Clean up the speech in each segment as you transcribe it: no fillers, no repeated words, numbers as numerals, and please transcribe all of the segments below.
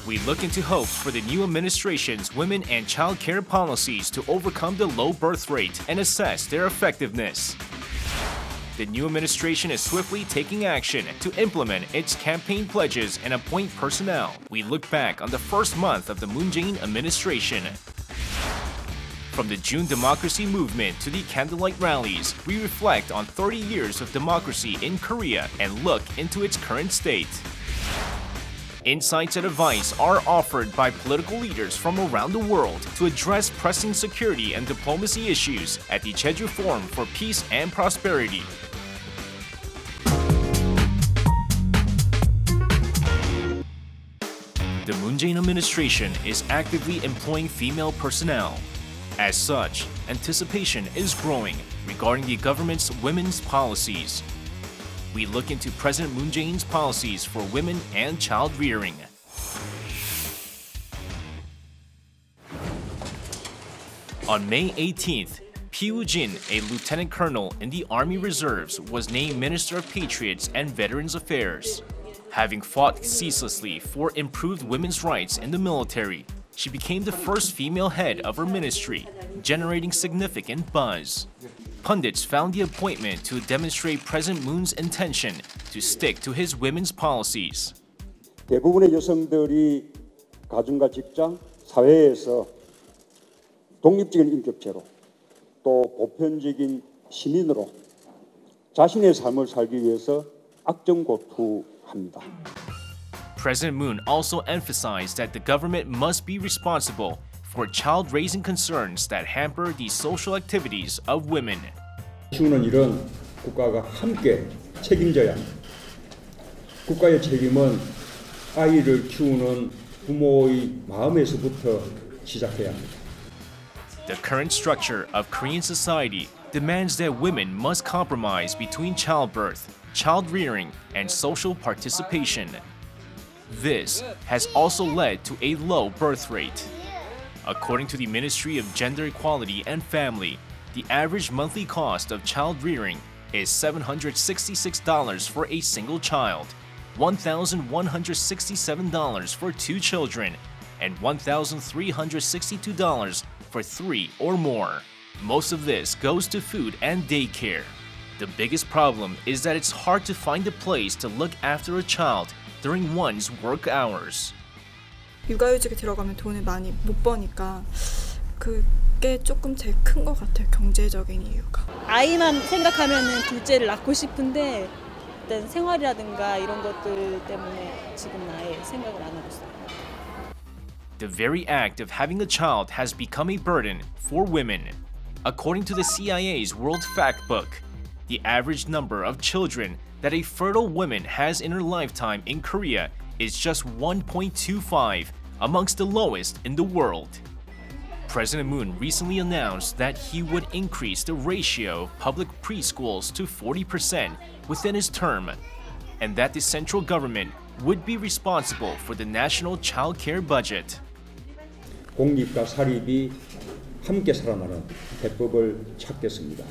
We look into hopes for the new administration's women and child care policies to overcome the low birth rate and assess their effectiveness. The new administration is swiftly taking action to implement its campaign pledges and appoint personnel. We look back on the first month of the Moon Jae-in administration. From the June democracy movement to the candlelight rallies, we reflect on 30 years of democracy in Korea and look into its current state. Insights and advice are offered by political leaders from around the world to address pressing security and diplomacy issues at the Jeju Forum for Peace and Prosperity. The Moon Jae-in administration is actively employing female personnel. As such, anticipation is growing regarding the government's women's policies. We look into President Moon Jae-in's policies for women and child rearing. On May 18th, Pyu-jin, a lieutenant colonel in the Army Reserves, was named Minister of Patriots and Veterans Affairs. Having fought ceaselessly for improved women's rights in the military, she became the first female head of her ministry, generating significant buzz. Pundits found the appointment to demonstrate President Moon's intention to stick to his women's policies. 대부분의 여성들이 가정과 직장, 사회에서 독립적인 인격체로 또 보편적인 시민으로 자신의 삶을 살기 위해서 악정고투합니다. President Moon also emphasized that the government must be responsible for child-raising concerns that hamper the social activities of women. 키우는 일은 국가가 함께 책임져야 합니다. 국가의 책임은 아이를 키우는 부모의 마음에서부터 시작해야 합니다. The current structure of Korean society demands that women must compromise between childbirth, child rearing, and social participation. This has also led to a low birth rate. According to the Ministry of Gender Equality and Family, the average monthly cost of child rearing is $766 for a single child, $1,167 for 2 children, and $1,362 for 3 or more. Most of this goes to food and daycare. The biggest problem is that it's hard to find a place to look after a child during one's work hours. 육아휴직에 들어가면 돈을 많이 못 버니까 그게 조금 제일 큰 것 같아요. 경제적인 이유가. 아이만 생각하면은 둘째를 낳고 싶은데 일단 생활이라든가 이런 것들 때문에 지금 아예 생각을 안 하고 있어요. The very act of having a child has become a burden for women. According to the CIA's World Factbook, the average number of children that a fertile woman has in her lifetime in Korea is just 1.25, amongst the lowest in the world. President Moon recently announced that he would increase the ratio of public preschools to 40% within his term, and that the central government would be responsible for the national child care budget. 공립과 사립이 함께 살아나는 대법을 찾겠습니다.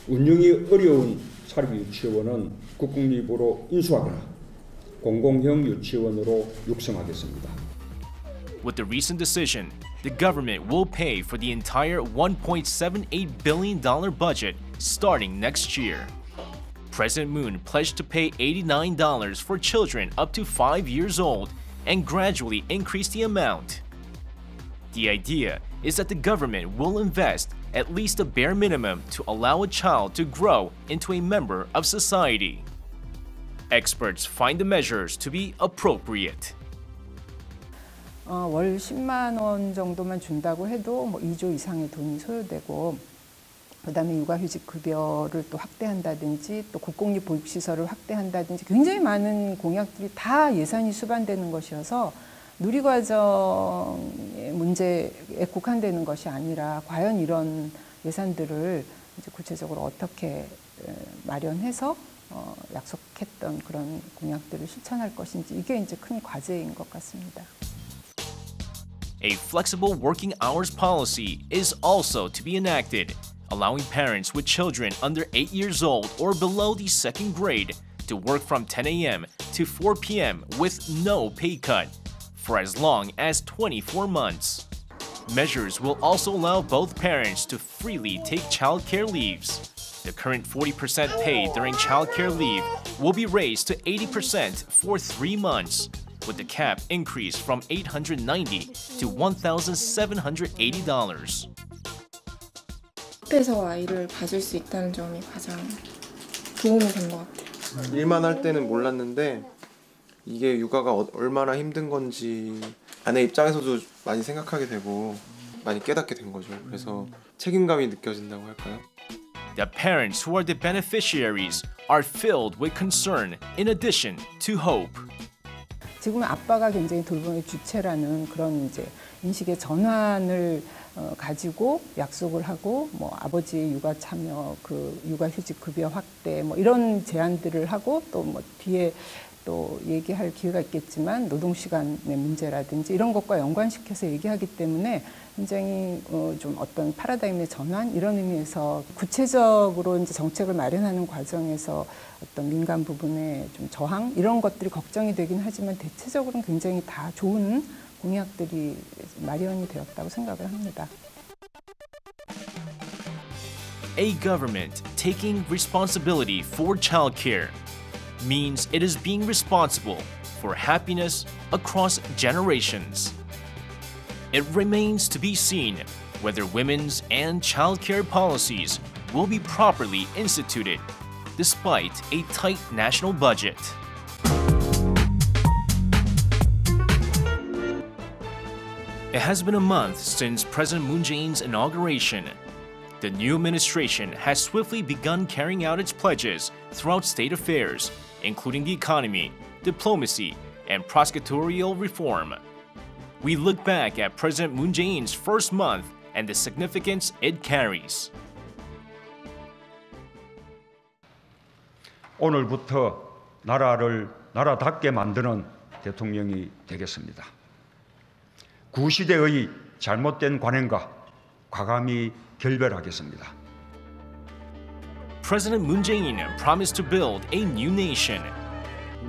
운영이 어려운 사립 유치원은 국공립으로 인수하거나 공공형 유치원으로 육성하겠습니다. With the recent decision, the government will pay for the entire $1.78 billion budget starting next year. President Moon pledged to pay $89 for children up to 5 years old and gradually increase the amount. The idea is that the government will invest at least a bare minimum to allow a child to grow into a member of society. Experts find the measures to be appropriate. 월 10만 원 정도만 준다고 해도 2조 이상의 돈이 소요되고, 그다음에 육아휴직 급여를 또 확대한다든지 또 국공립 보육시설을 확대한다든지 굉장히 많은 공약들이 다 예산이 수반되는 것이어서 누리과정의 문제에 국한되는 것이 아니라 과연 이런 예산들을 이제 구체적으로 어떻게 마련해서 약속했던 그런 공약들을 실천할 것인지, 이게 이제 큰 과제인 것 같습니다. A flexible working hours policy is also to be enacted, allowing parents with children under 8 years old or below the 2nd grade to work from 10 a.m. to 4 p.m. with no pay cut, for as long as 24 months. Measures will also allow both parents to freely take childcare leaves. The current 40% pay during childcare leave will be raised to 80% for 3 months, with the cap increased from $890 to $1,780. 집에서 아이를 봐줄 수 있다는 점이 가장 도움이 된 것 같아요. 일만 할 때는 몰랐는데 이게 육아가 얼마나 힘든 건지 아내 입장에서도 많이 생각하게 되고 많이 깨닫게 된 거죠. 그래서 책임감이 느껴진다고 할까요? The parents who are the beneficiaries are filled with concern in addition to hope. 지금은 아빠가 굉장히 돌봄의 주체라는 그런 이제 인식의 전환을 가지고 약속을 하고 뭐 아버지의 육아 참여, 그 육아휴직 급여 확대 뭐 이런 제안들을 하고 또 뭐 뒤에 또 얘기할 기회가 있겠지만 노동시간의 문제라든지 이런 것과 연관시켜서 얘기하기 때문에 굉장히 좀 어떤 패러다임의 전환 이런 의미에서 구체적으로 이제 정책을 마련하는 과정에서 어떤 민간 부분의 좀 저항 이런 것들이 걱정이 되긴 하지만 대체적으로는 굉장히 다 좋은 공약들이 마련이 되었다고 생각을 합니다. A government taking responsibility for childcare means it is being responsible for happiness across generations. It remains to be seen whether women's and childcare policies will be properly instituted despite a tight national budget. It has been a month since President Moon Jae-in's inauguration. The new administration has swiftly begun carrying out its pledges throughout state affairs, including the economy, diplomacy, and prosecutorial reform. We look back at President Moon Jae-in's first month and the significance it carries. 오늘부터 나라를 나라답게 만드는 대통령이 되겠습니다. 구시대의 잘못된 관행과 과감히 결별하겠습니다. President Moon Jae-in promised to build a new nation.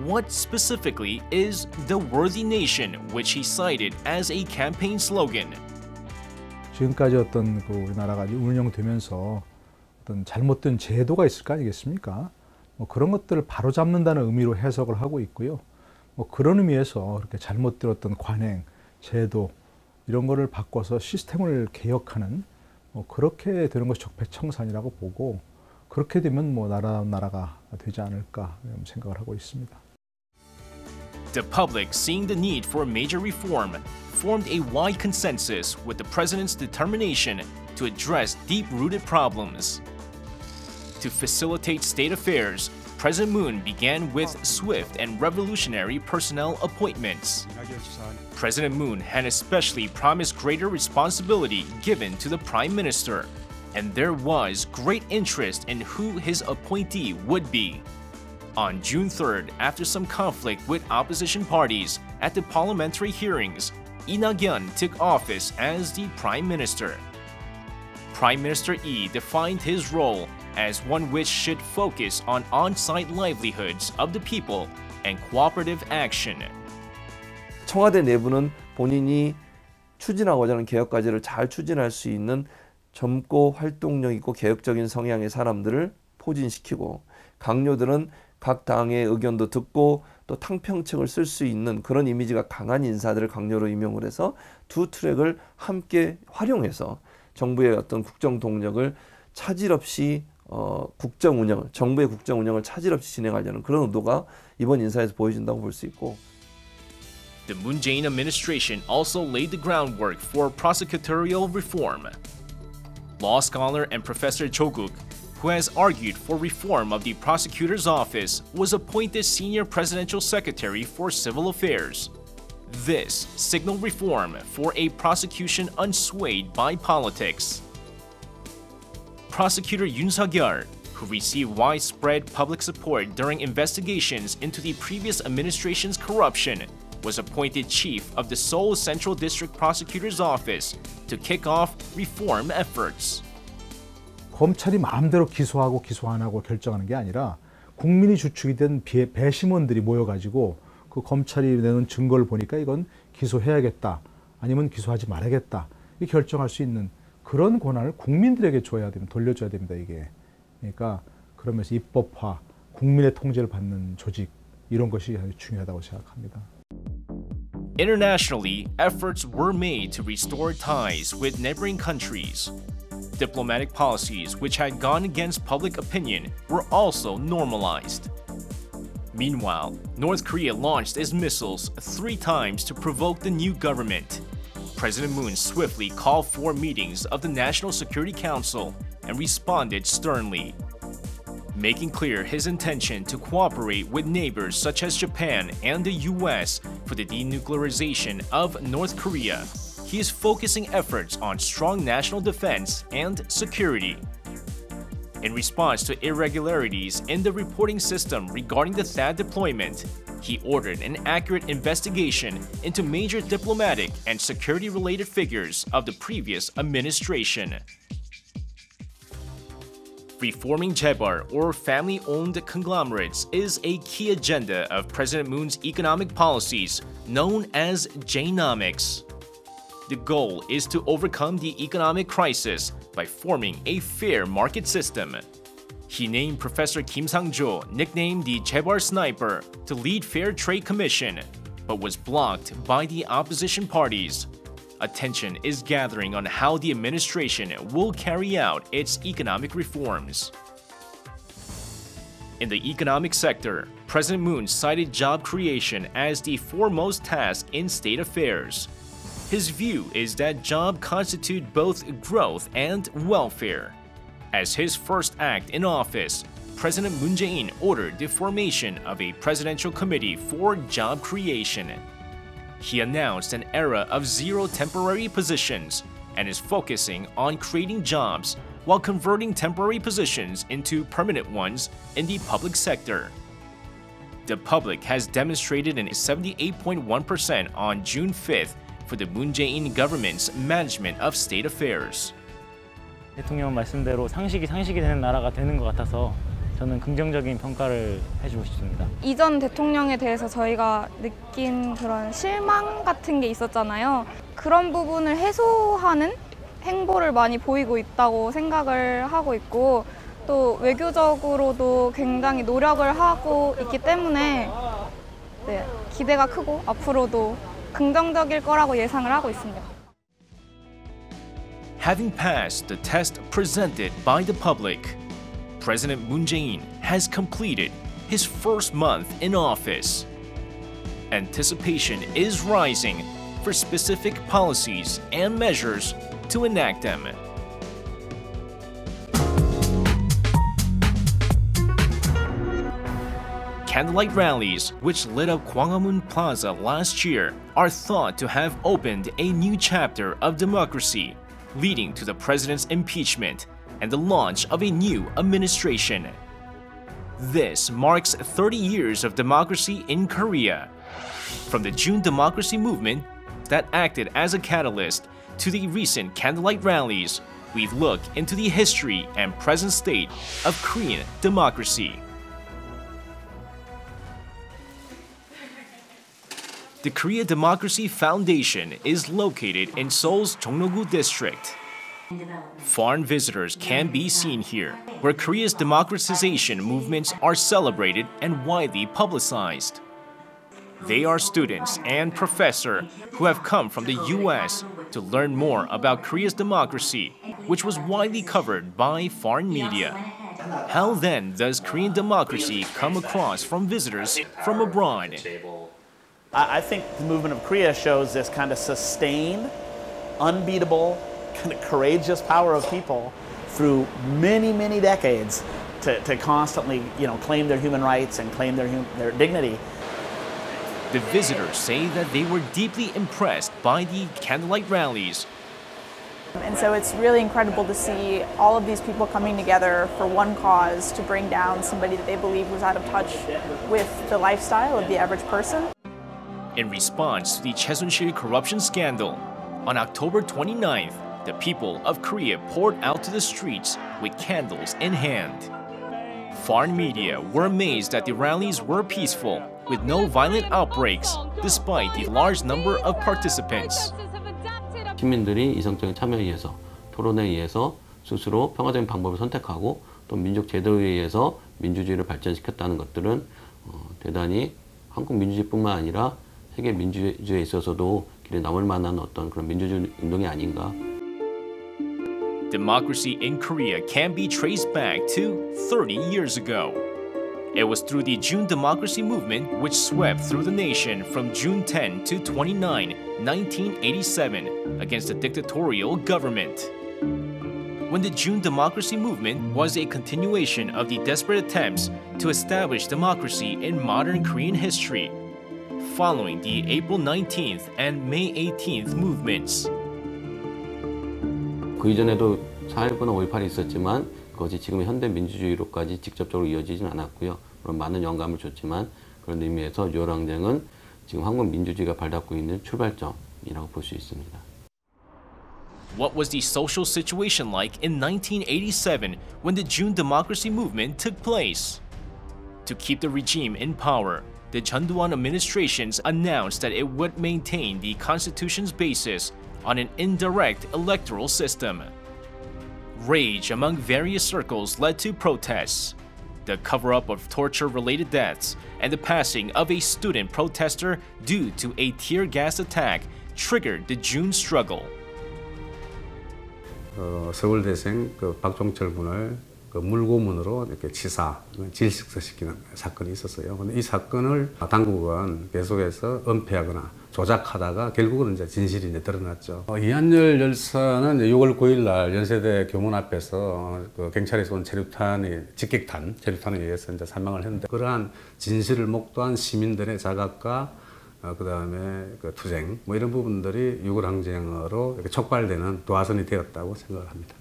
What specifically is the worthy nation, which he cited as a campaign slogan? 지금까지 어떤 그 우리나라가 운영되면서 어떤 잘못된 제도가 있을 거 아니겠습니까? 뭐 그런 것들을 바로잡는다는 의미로 해석을 하고 있고요. 뭐 그런 의미에서 이렇게 잘못된 어떤 관행, 제도 이런 거를 바꿔서 시스템을 개혁하는 뭐 그렇게 되는 것이 적폐청산이라고 보고 그렇게 되면 뭐 나라가 되지 않을까 생각을 하고 있습니다. The public, seeing the need for a major reform, formed a wide consensus with the president's determination to address deep-rooted problems. To facilitate state affairs, President Moon began with swift and revolutionary personnel appointments. President Moon had especially promised greater responsibility given to the Prime Minister, and there was great interest in who his appointee would be. On June 3rd, after some conflict with opposition parties at the parliamentary hearings, Lee Nak-yeon took office as the Prime Minister. Prime Minister Lee defined his role as one which should focus on on-site livelihoods of the people and cooperative action. 청와대 내부는 본인이 추진하고자 하는 개혁 과제를 잘 추진할 수 있는 젊고 활동력 있고 개혁적인 성향의 사람들을 포진시키고 강요들은 각 당의 의견도 듣고 또 탕평책을 쓸 수 있는 그런 이미지가 강한 인사들을 강요로 임용을 해서 두 트랙을 함께 활용해서 정부의 어떤 국정 동력을 차질 없이 국정 운영을 정부의 국정 운영을 차질 없이 진행하려는 그런 의도가 이번 인사에서 보여진다고 볼 수 있고. The Moon Jae-in administration also laid the groundwork for prosecutorial reform. Law scholar and Professor Cho Guk, who has argued for reform of the prosecutor's office, was appointed senior presidential secretary for civil affairs. This signaled reform for a prosecution unswayed by politics. Prosecutor Yoon Suk-yeol, who received widespread public support during investigations into the previous administration's corruption, was appointed chief of the Seoul Central District Prosecutor's Office to kick off reform efforts. 검찰이 마음대로 기소하고 기소 안 하고 결정하는 게 아니라 국민이 주축이 된 배심원들이 모여가지고 그 검찰이 내놓은 증거를 보니까 이건 기소해야겠다, 아니면 기소하지 말아야겠다, 이 결정할 수 있는 그런 권한을 국민들에게 줘야 됩니다. 돌려줘야 됩니다, 이게. 그러니까 그러면서 입법화, 국민의 통제를 받는 조직, 이런 것이 아주 중요하다고 생각합니다. Internationally, efforts were made to restore ties with neighboring countries. Diplomatic policies which had gone against public opinion were also normalized. Meanwhile, North Korea launched its missiles 3 times to provoke the new government. President Moon swiftly called for meetings of the National Security Council and responded sternly. Making clear his intention to cooperate with neighbors such as Japan and the US for the denuclearization of North Korea, he is focusing efforts on strong national defense and security. In response to irregularities in the reporting system regarding the THAAD deployment, he ordered an accurate investigation into major diplomatic and security-related figures of the previous administration. Reforming Jebar, or family-owned conglomerates, is a key agenda of President Moon's economic policies, known as J-nomics. The goal is to overcome the economic crisis by forming a fair market system. He named Professor Kim Sang-jo, nicknamed the Jebar Sniper, to lead Fair Trade Commission, but was blocked by the opposition parties. Attention is gathering on how the administration will carry out its economic reforms. In the economic sector, President Moon cited job creation as the foremost task in state affairs. His view is that jobs constitute both growth and welfare. As his first act in office, President Moon Jae-in ordered the formation of a presidential committee for job creation. He announced an era of 0 temporary positions and is focusing on creating jobs while converting temporary positions into permanent ones in the public sector. The public has demonstrated an 78.1% on June 5th for the Moon Jae-in government's management of state affairs. 대통령 말씀대로 상식이 되는 나라가 되는 것 같아서 저는 긍정적인 평가를 해주고 싶습니다. 이전 대통령에 대해서 저희가 느낀 그런 실망 같은 게 있었잖아요. 그런 부분을 해소하는 행보를 많이 보이고 있다고 생각을 하고 있고, 또 외교적으로도 굉장히 노력을 하고 있기 때문에 기대가 크고 앞으로도 긍정적일 거라고 예상을 하고 있습니다. Having passed the test presented by the public, President Moon Jae-in has completed his first month in office. Anticipation is rising for specific policies and measures to enact them. Candlelight rallies, which lit up Gwanghwamun Plaza last year, are thought to have opened a new chapter of democracy, leading to the president's impeachment and the launch of a new administration. This marks 30 years of democracy in Korea. From the June democracy movement that acted as a catalyst to the recent candlelight rallies, we look into the history and present state of Korean democracy. The Korea Democracy Foundation is located in Seoul's Jongno-gu district. Foreign visitors can be seen here, where Korea's democratization movements are celebrated and widely publicized. They are students and professors who have come from the US to learn more about Korea's democracy, which was widely covered by foreign media. How then does Korean democracy come across from visitors from abroad? I think the movement of Korea shows this kind of sustained, unbeatable, kind of courageous power of people through many, many decades to constantly, claim their human rights and claim their dignity. The visitors say that they were deeply impressed by the candlelight rallies. And so it's really incredible to see all of these people coming together for one cause to bring down somebody that they believe was out of touch with the lifestyle of the average person. In response to the Chosunsil corruption scandal, on October 29th, the people of Korea poured out to the streets with candles in hand. Foreign media were amazed that the rallies were peaceful with no violent outbreaks, despite the large number of participants. 시민들이 이성적인 참여에 의해서, 토론에 의해서 스스로 평화적인 방법을 선택하고 또 민족 제도에 의해서 민주주의를 발전시켰다는 것들은 대단히 한국 민주주의뿐만 아니라 세계 민주주의에 있어서도 길에 남을 만한 어떤 그런 민주주의 운동이 아닌가. Democracy in Korea can be traced back to 30 years ago. It was through the June Democracy Movement which swept through the nation from June 10 to 29, 1987 against the dictatorial government. When the June Democracy Movement was a continuation of the desperate attempts to establish democracy in modern Korean history, following the April 19th and May 18th movements. 그 이전에도 4.19나 5.18이 있었지만 그것이 지금 현대 민주주의로까지 직접적으로 이어지진 않았고요. 물론 많은 영감을 줬지만 그런 의미에서 6월 항쟁은 지금 한국 민주주의가 발닫고 있는 출발점이라고 볼 수 있습니다. What was the social situation like in 1987 when the June Democracy Movement took place? To keep the regime in power, the Chunduan administrations announced that it would maintain the constitution's basis on an indirect electoral system. Rage among various circles led to protests. The cover-up of torture-related deaths and the passing of a student protester due to a tear gas attack triggered the June struggle. 서울대생 박종철 군을 물고문으로 이렇게 치사, 질식시키는 사건이 있었어요. 근데 이 사건을 당국은 계속해서 은폐하거나 조작하다가 결국은 이제 진실이 이제 드러났죠. 이한열 열사는 6월 9일 날 연세대 교문 앞에서 경찰에서 온 체류탄에 의해서 이제 사망을 했는데 그러한 진실을 목도한 시민들의 자각과 그다음에 투쟁 이런 부분들이 6월 항쟁으로 이렇게 촉발되는 도화선이 되었다고 생각을 합니다.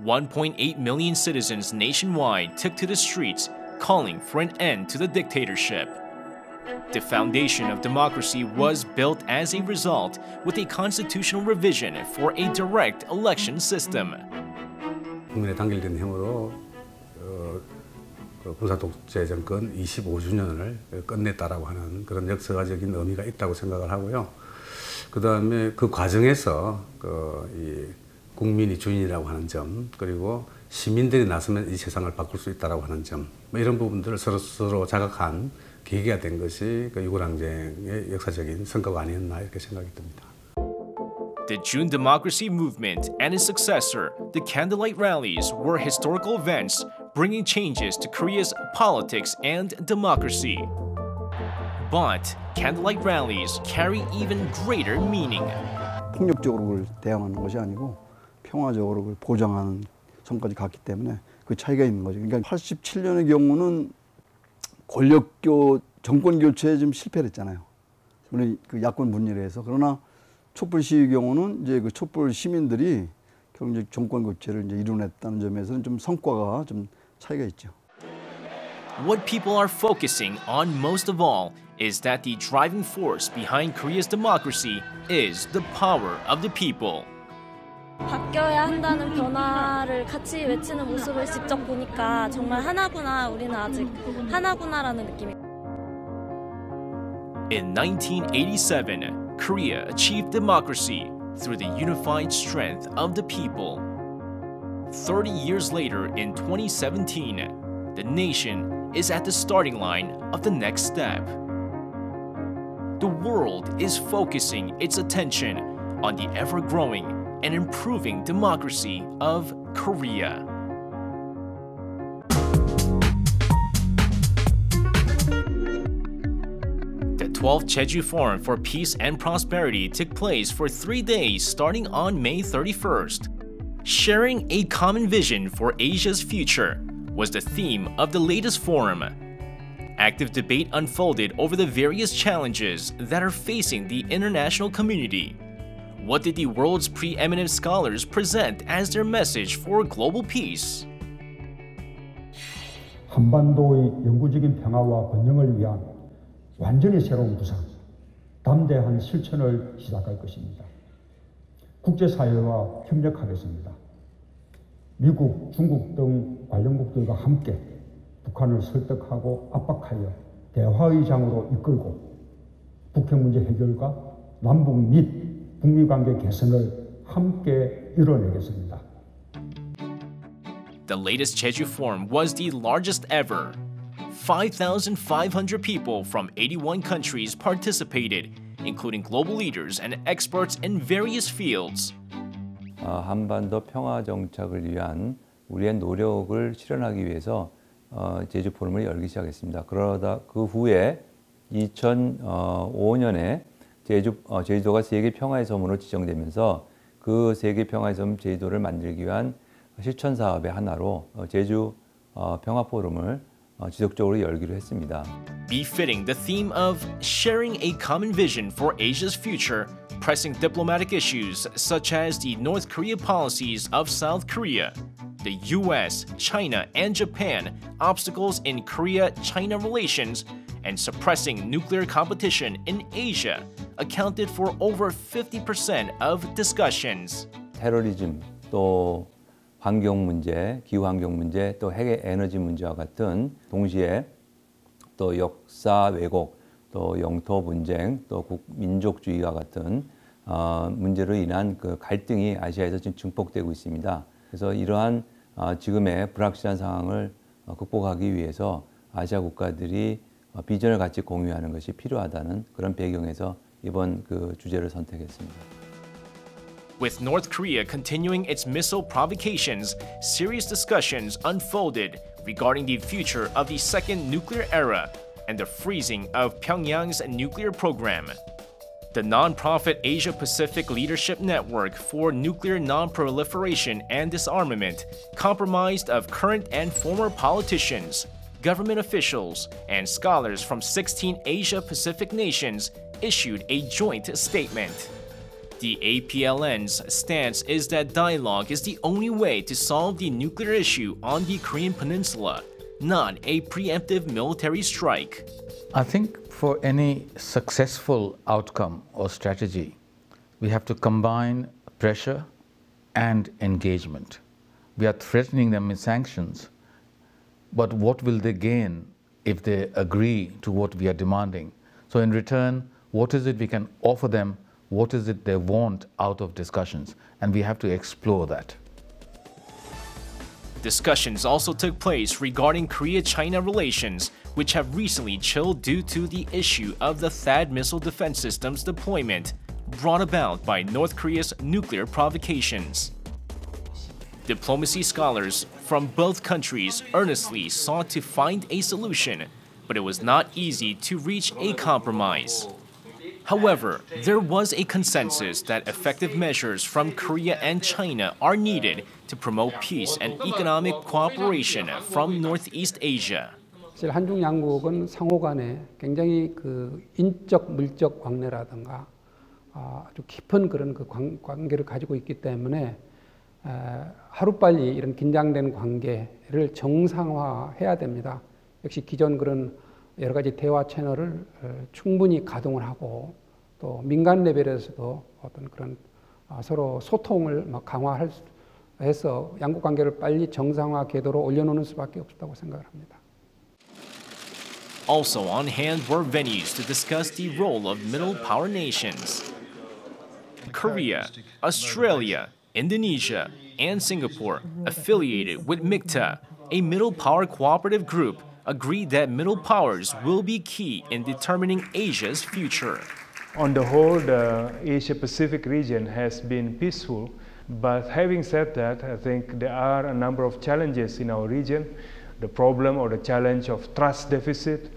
1.8 million citizens nationwide took to the streets, calling for an end to the dictatorship. The foundation of democracy was built as a result with a constitutional revision for a direct election system. 국민의 단결된 힘으로 군사 독재 정권 25주년을 끝냈다라고 하는 그런 역사적인 의미가 있다고 생각을 하고요. 그다음에 그 과정에서 이 국민이 주인이라고 하는 점, 그리고 시민들이 나서면 이 세상을 바꿀 수 있다라고 하는 점, 이런 부분들을 서로 자각한 계기가 된 것이 6월 항쟁의 역사적인 성과가 아니었나 이렇게 생각이 듭니다. The June Democracy Movement and its successor, the Candlelight Rallies, were historical events bringing changes to Korea's politics and democracy. But Candlelight Rallies carry even greater meaning. 폭력적으로 그걸 대항하는 것이 아니고 평화적으로 그걸 보장하는 선까지 갔기 때문에 그 차이가 있는 거죠. 그러니까 87년의 경우는 정권 교체에 좀 실패를 했잖아요. 우리 그 야권 분열에서. 그러나 촛불 시위 경우는 이제 그 촛불 시민들이 결국 정권 교체를 이제 이뤄냈다는 점에서는 좀 성과가 좀 차이가 있죠. What people are focusing on most of all is that the driving force behind Korea's democracy is the power of the people. 바뀌어야 한다는 변화를 같이 외치는 모습을 직접 보니까 정말 하나구나, 우리는 아직 하나구나라는 느낌이. In 1987, Korea achieved democracy through the unified strength of the people. 30 years later, in 2017, the nation is at the starting line of the next step. The world is focusing its attention on the ever-growing and improving democracy of Korea. The 12th Jeju Forum for Peace and Prosperity took place for 3 days starting on May 31st. Sharing a common vision for Asia's future was the theme of the latest forum. Active debate unfolded over the various challenges that are facing the international community. What did the world's preeminent scholars present as their message for global peace? 한반도의 영구적인 평화와 번영을 위한 완전히 새로운 구상, 담대한 실천을 시작할 것입니다. 국제사회와 협력하겠습니다. 미국, 중국 등 관련국들과 함께 북한을 설득하고 압박하여 대화의 장으로 이끌고 북핵 문제 해결과 남북 및 북미 관계 개선을 함께 이뤄내겠습니다. The latest Jeju Forum was the largest ever. 5,500 people from 81 countries participated, including global leaders and experts in various fields. 한반도 평화 정착을 위한 우리의 노력을 실현하기 위해서 제주 포럼을 열기 시작했습니다. 그러다 그 후에 2005년에 제주도가 세계 평화의 섬으로 지정되면서 그 세계 평화의 섬 제주도를 만들기 위한 실천 사업의 하나로 제주 평화 포럼을 지속적으로 열기로 했습니다. Befitting the theme of sharing a common vision for Asia's future, pressing diplomatic issues such as the North Korea policies of South Korea, the US, China, and Japan, obstacles in Korea-China relations, and suppressing nuclear competition in Asia accounted for over 50% of discussions. 테러리즘, 또 환경 문제, 기후 환경 문제, 또 핵 에너지 문제와 같은 동시에 또 역사 왜곡, 또 영토 분쟁, 또 민족주의와 같은 문제로 인한 그 갈등이 아시아에서 지금 증폭되고 있습니다. 그래서 이러한 지금의 불확실한 상황을 극복하기 위해서 아시아 국가들이 비전을 같이 공유하는 것이 필요하다는 그런 배경에서 이번 그 주제를 선택했습니다. With North Korea continuing its missile provocations, serious discussions unfolded regarding the future of the second nuclear era and the freezing of Pyongyang's nuclear program. The nonprofit Asia-Pacific Leadership Network for Nuclear Non-Proliferation and Disarmament, comprised of current and former politicians, government officials, and scholars from 16 Asia-Pacific nations, issued a joint statement. The APLN's stance is that dialogue is the only way to solve the nuclear issue on the Korean Peninsula, not a preemptive military strike. I think for any successful outcome or strategy, we have to combine pressure and engagement. We are threatening them with sanctions, but what will they gain if they agree to what we are demanding? So in return, what is it we can offer them? What is it they want out of discussions? And we have to explore that. Discussions also took place regarding Korea-China relations, which have recently chilled due to the issue of the THAAD missile defense system's deployment, brought about by North Korea's nuclear provocations. Diplomacy scholars from both countries earnestly sought to find a solution, but it was not easy to reach a compromise. However, there was a consensus that effective measures from Korea and China are needed to promote peace and economic cooperation from Northeast Asia. 사실 한중 양국은 상호 간에 굉장히 그 인적 물적 관계라든가 아주 깊은 그런 그 관계를 가지고 있기 때문에 하루빨리 이런 긴장된 관계를 정상화해야 됩니다. 역시 기존 그런 여러 가지 대화 채널을 충분히 가동을 하고 또 민간 레벨에서도 어떤 그런 서로 소통을 강화해서 양국 관계를 빨리 정상화 궤도로 올려놓는 수밖에 없다고 생각을 합니다. Also on hand were venues to discuss the role of middle power nations. Korea, Australia, Indonesia, and Singapore, affiliated with MICTA, a middle power cooperative group, agreed that middle powers will be key in determining Asia's future. On the whole, the Asia-Pacific region has been peaceful, but having said that, I think there are a number of challenges in our region. The problem or the challenge of trust deficit,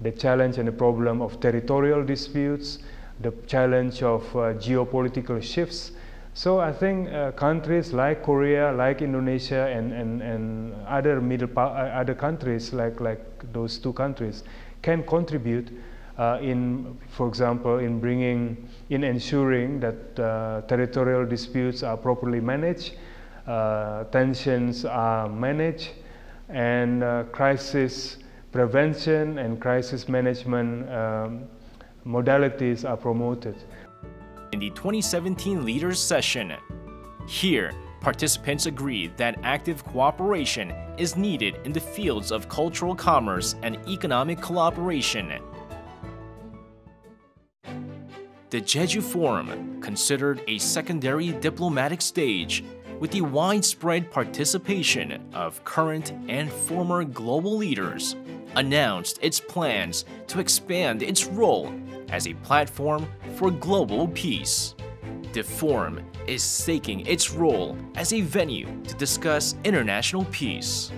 the challenge and the problem of territorial disputes, the challenge of geopolitical shifts. So I think countries like Korea, like Indonesia, and other countries like those two countries can contribute for example, in ensuring that territorial disputes are properly managed, tensions are managed, and crisis prevention and crisis management modalities are promoted. In the 2017 Leaders Session, here, Participants agreed that active cooperation is needed in the fields of cultural commerce and economic collaboration. The Jeju Forum, considered a secondary diplomatic stage, with the widespread participation of current and former global leaders, announced its plans to expand its role as a platform for global peace. The forum is staking its role as a venue to discuss international peace.